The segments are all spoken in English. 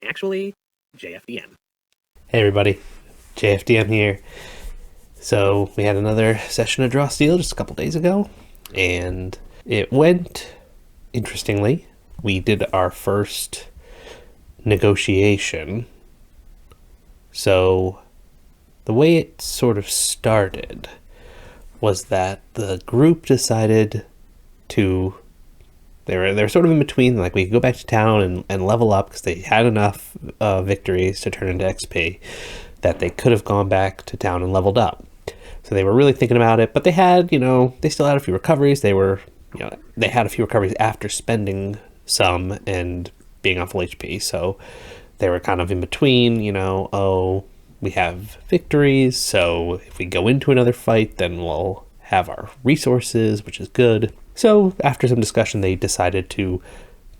Actually JFDM. Hey everybody, JFDM here. So we had another session of Draw Steel just a couple days ago, and it went interestingly. We did our first negotiation. So the way it sort of started was that the group decided to they're sort of in between, like we could go back to town and level up because they had enough victories to turn into XP that they could have gone back to town and leveled up. So they were really thinking about it, but they had, they still had a few recoveries. They had a few recoveries after spending some and being on full HP. So they were kind of in between, we have victories. So if we go into another fight, then we'll have our resources, which is good. So after some discussion, they decided to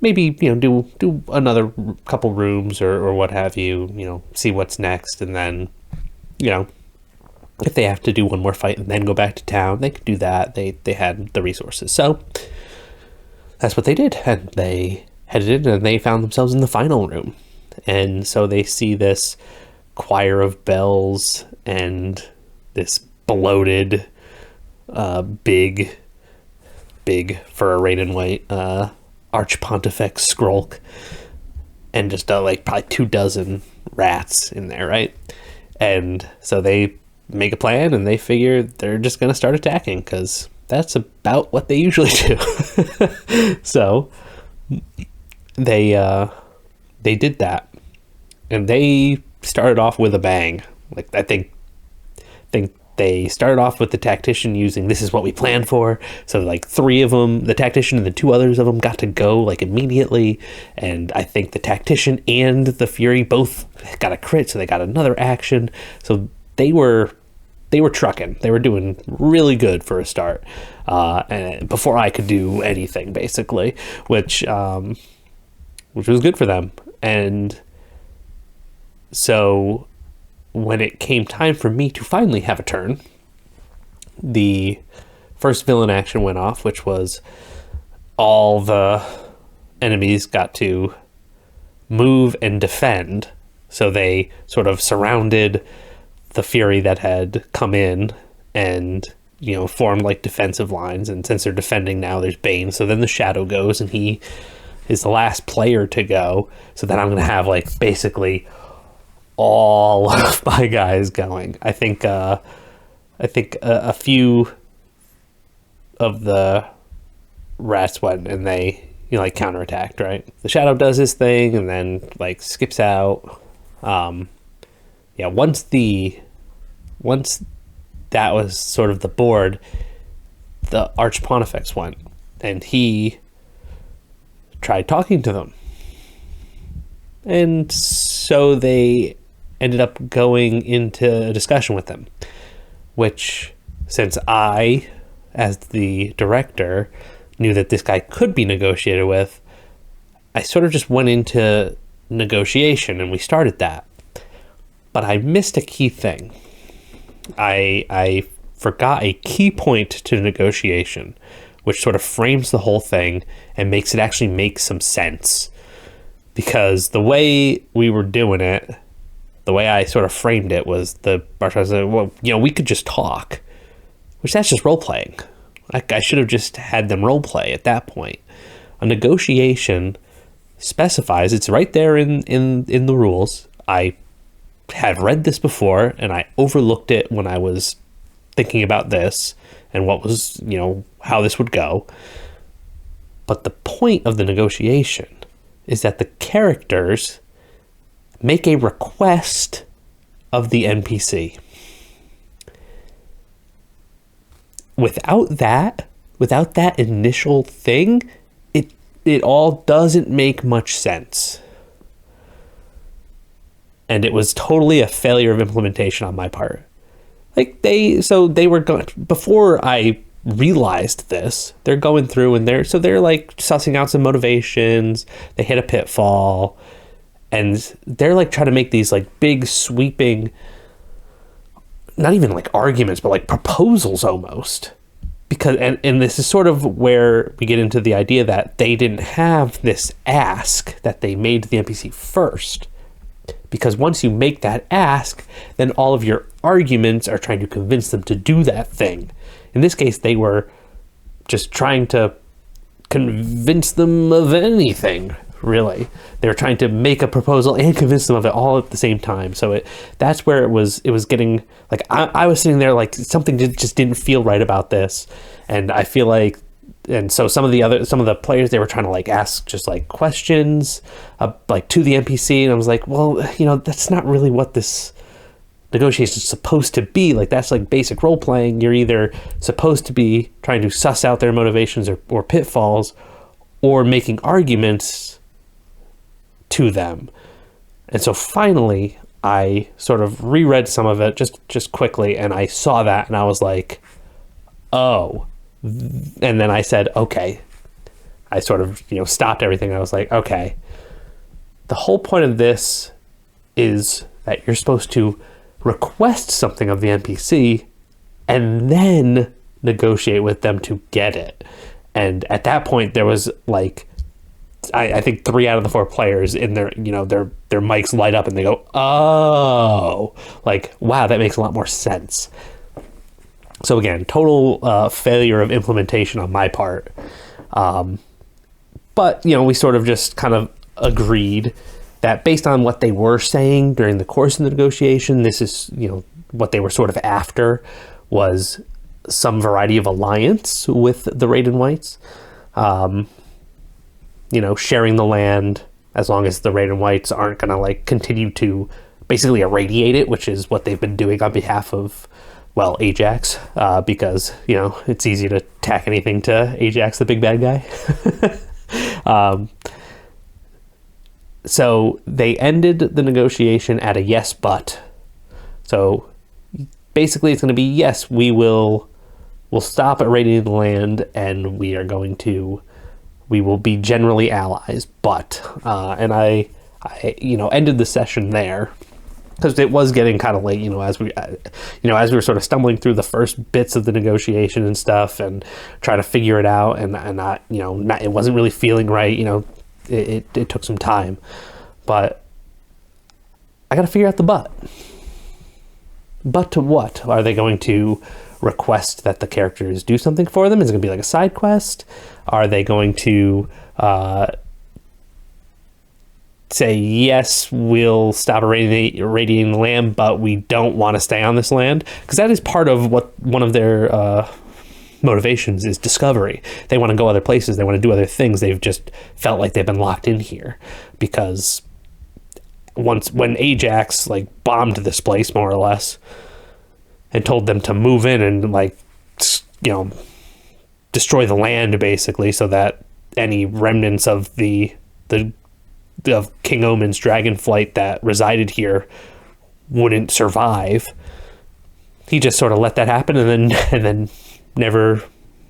maybe, do another couple rooms or what have you, see what's next. And then, if they have to do one more fight and then go back to town, they could do that. They had the resources. So that's what they did. And they headed in and they found themselves in the final room. And so they see this choir of bells and this bloated, big fur arrayed in white archpontifex Skrulk, and just probably 24 rats in there, right? And so they make a plan and they figure they're just going to start attacking because that's about what they usually do. So they did that, and they started off with a bang. I think they started off with the tactician using "this is what we planned for." So three of them, the tactician and the two others of them, got to go immediately. And I think the tactician and the Fury both got a crit, so they got another action. So they were trucking. They were doing really good for a start, and before I could do anything, basically, which was good for them. And so when it came time for me to finally have a turn, the first villain action went off, which was all the enemies got to move and defend. So they sort of surrounded the Fury that had come in and, formed defensive lines. And since they're defending now, there's Bane. So then the Shadow goes and he is the last player to go. So then I'm going to have basically all of my guys going. I think a few of the rats went and they counterattacked, right? The Shadow does his thing and then skips out. Once that was sort of the board, the Archpontifex went and he tried talking to them, and so they ended up going into a discussion with them, which, since I, as the director, knew that this guy could be negotiated with, I sort of just went into negotiation and we started that. But I missed a key thing. I forgot a key point to negotiation, which sort of frames the whole thing and makes it actually make some sense. Because the way we were doing it, the way I sort of framed it was the Bartol said, well, we could just talk, which that's just role playing. I should have just had them role play at that point. A negotiation specifies, it's right there in the rules. I have read this before and I overlooked it when I was thinking about this and what was, how this would go. But the point of the negotiation is that the characters make a request of the NPC. Without that initial thing, it all doesn't make much sense. And it was totally a failure of implementation on my part. They were going, before I realized this, they're going through and they're sussing out some motivations. They hit a pitfall and they're trying to make these big sweeping, not even arguments, but proposals almost, because and this is sort of where we get into the idea that they didn't have this ask that they made to the NPC first. Because once you make that ask, then all of your arguments are trying to convince them to do that thing. In this case, they were just trying to convince them of anything, really. They were trying to make a proposal and convince them of it all at the same time. So that's where it was getting, like, I was sitting there like something just didn't feel right about this. And I feel like, and so some of the players, they were trying to like ask just like questions like to the NPC, and I was like, well, that's not really what this negotiation is supposed to be. Like, that's like basic role playing. You're either supposed to be trying to suss out their motivations or pitfalls, or making arguments to them. And so finally I sort of reread some of it just quickly, and I saw that and I was like, oh. And then I said, okay. I sort of, stopped everything. I was like, okay, the whole point of this is that you're supposed to request something of the NPC and then negotiate with them to get it. And at that point, there was like, I think 3 out of the 4 players in their mics light up and they go, oh, like, wow, that makes a lot more sense. So again, total failure of implementation on my part. But, we sort of just kind of agreed that based on what they were saying during the course of the negotiation, this is, what they were sort of after was some variety of alliance with the Red and Whites. Sharing the land, as long as the Red and Whites aren't going to like continue to basically irradiate it, which is what they've been doing on behalf of, well, Ajax, because, it's easy to tack anything to Ajax, the big bad guy. So they ended the negotiation at a yes, but. So basically it's going to be, yes, we'll stop irradiating the land, and we will be generally allies, but, and I ended the session there, because it was getting kind of late, as we were sort of stumbling through the first bits of the negotiation and stuff, and trying to figure it out, and it wasn't really feeling right. It took some time, but I got to figure out the but. But to what? Are they going to request that the characters do something for them? Is it going to be like a side quest? Are they going to say, yes, we'll stop irradiating the land, but we don't want to stay on this land? Because that is part of what one of their motivations is: discovery. They want to go other places. They want to do other things. They've just felt like they've been locked in here because when Ajax like bombed this place more or less and told them to move in and like, destroy the land basically, so that any remnants of of King Omen's dragonflight that resided here wouldn't survive. He just sort of let that happen and then never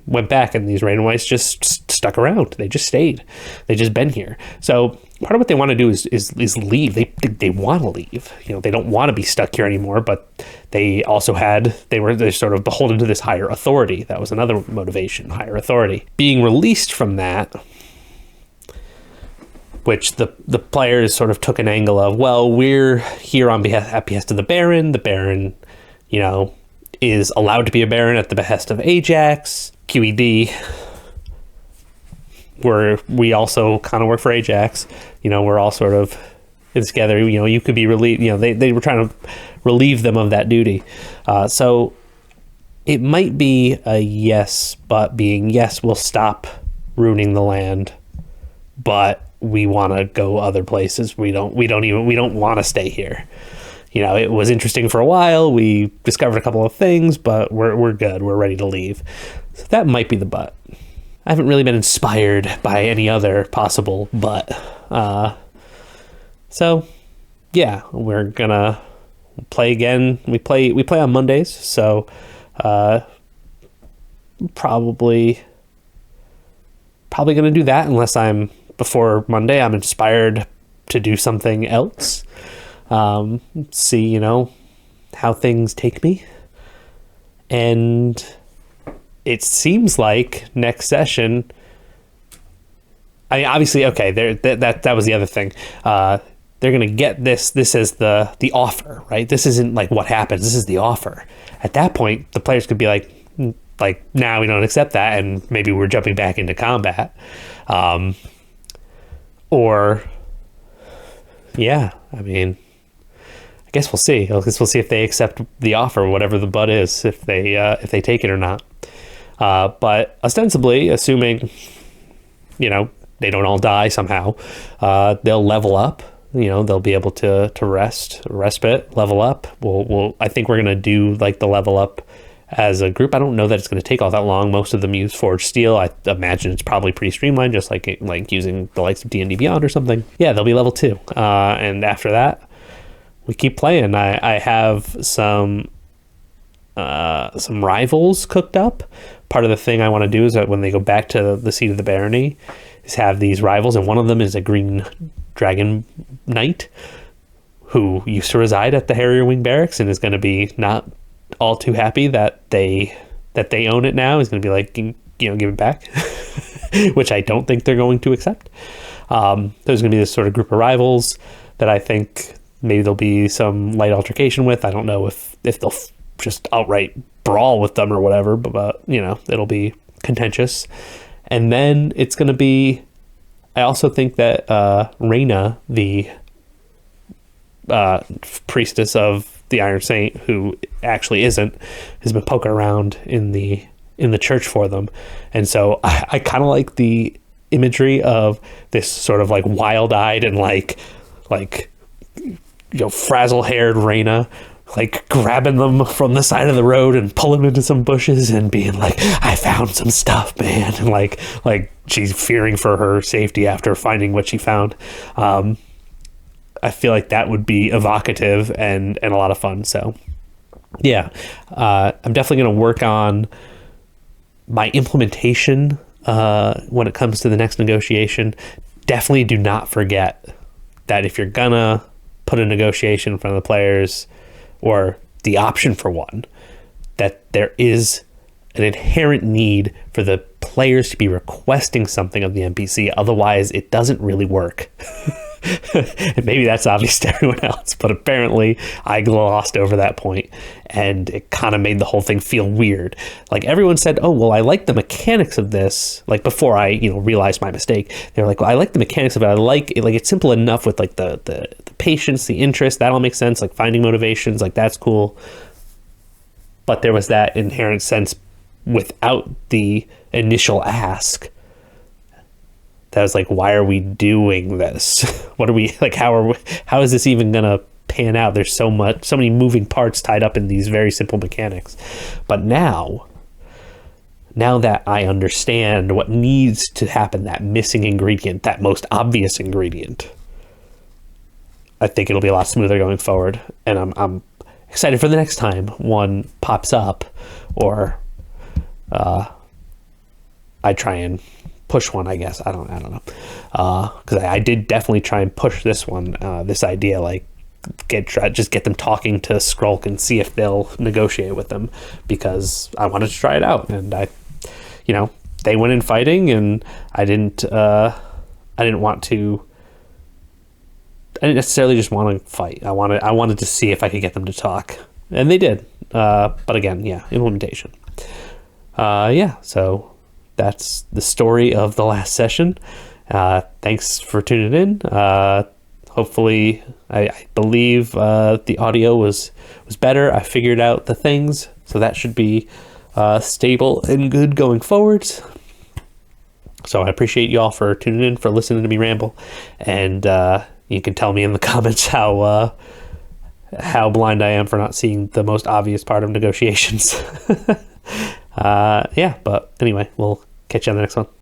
went back, and these Red and Whites just stuck around. They just stayed. They just been here. So part of what they want to do is leave. They want to leave. They don't want to be stuck here anymore, but they're sort of beholden to this higher authority. That was another motivation, higher authority. Being released from that, which the players sort of took an angle of, well, we're here at behest of the Baron. The Baron, is allowed to be a Baron at the behest of Ajax. QED, we also kind of work for Ajax. We're all sort of together. You could be relieved. They were trying to relieve them of that duty. So it might be a yes, but being yes, we'll stop ruining the land, but we want to go other places. We don't want to stay here. It was interesting for a while. We discovered a couple of things, but we're good. We're ready to leave. So that might be the but. I haven't really been inspired by any other possible but. So yeah, we're gonna play again. We play on Mondays, so probably gonna do that unless before Monday I'm inspired to do something else. See, how things take me. And it seems like next session. I mean, obviously, okay. That was the other thing. They're gonna get this as the offer, right? This isn't like what happens. This is the offer. At that point, the players could be like, now we don't accept that, and maybe we're jumping back into combat, or yeah. I mean, I guess we'll see. I guess we'll see if they accept the offer, whatever the but is, if they take it or not. But ostensibly, assuming they don't all die somehow, they'll level up. They'll be able to respite, level up. I think we're gonna do like the level up as a group. I don't know that it's going to take all that long. Most of them use forged steel. I imagine it's probably pretty streamlined, just like using the likes of D&D Beyond or something. Yeah, they'll be level 2, and after that, we keep playing. I have some rivals cooked up. Part of the thing I want to do is that when they go back to the seat of the barony, is have these rivals, and one of them is a green dragon knight who used to reside at the Harrier Wing Barracks and is going to be not all too happy that they own it now. Is going to be like, give it back, which I don't think they're going to accept. There's going to be this sort of group of rivals that I think maybe there'll be some light altercation with. I don't know if they'll just outright brawl with them or whatever, but it'll be contentious. And then it's going to be, I also think that Reyna, the priestess of the Iron Saint, who actually isn't, has been poking around in the church for them. And so I kind of like the imagery of this sort of like wild-eyed and like frazzle-haired Reyna like grabbing them from the side of the road and pulling them into some bushes and being like, I found some stuff, man. And like she's fearing for her safety after finding what she found. I feel like that would be evocative and a lot of fun. So yeah, I'm definitely going to work on my implementation when it comes to the next negotiation. Definitely do not forget that if you're gonna put a negotiation in front of the players, or the option for one, that there is an inherent need for the players to be requesting something of the NPC. Otherwise, it doesn't really work. And maybe that's obvious to everyone else, but apparently I glossed over that point, and it kind of made the whole thing feel weird. Like everyone said, oh, well, I like the mechanics of this. Like before I, realized my mistake, they were like, well, I like the mechanics of it. I like it. Like it's simple enough with like the patience, the interest, that all makes sense. Like finding motivations, like that's cool. But there was that inherent sense without the initial ask. That was like, why are we doing this? What are we like? How is this even gonna pan out? There's so many moving parts tied up in these very simple mechanics. But now that I understand what needs to happen, that missing ingredient, that most obvious ingredient, I think it'll be a lot smoother going forward. And I'm excited for the next time one pops up, or I try and push one, I guess. I don't know. Because I did definitely try and push this one, this idea, like just get them talking to Skrulk and see if they'll negotiate with them, because I wanted to try it out. And they went in fighting, and I didn't necessarily just want to fight. I wanted to see if I could get them to talk, and they did. But again, yeah, implementation. So that's the story of the last session. Thanks for tuning in. Hopefully, I believe the audio was better. I figured out the things, so that should be stable and good going forwards. So I appreciate you all for tuning in, for listening to me ramble, and you can tell me in the comments how blind I am for not seeing the most obvious part of negotiations. But anyway, we'll catch you on the next one.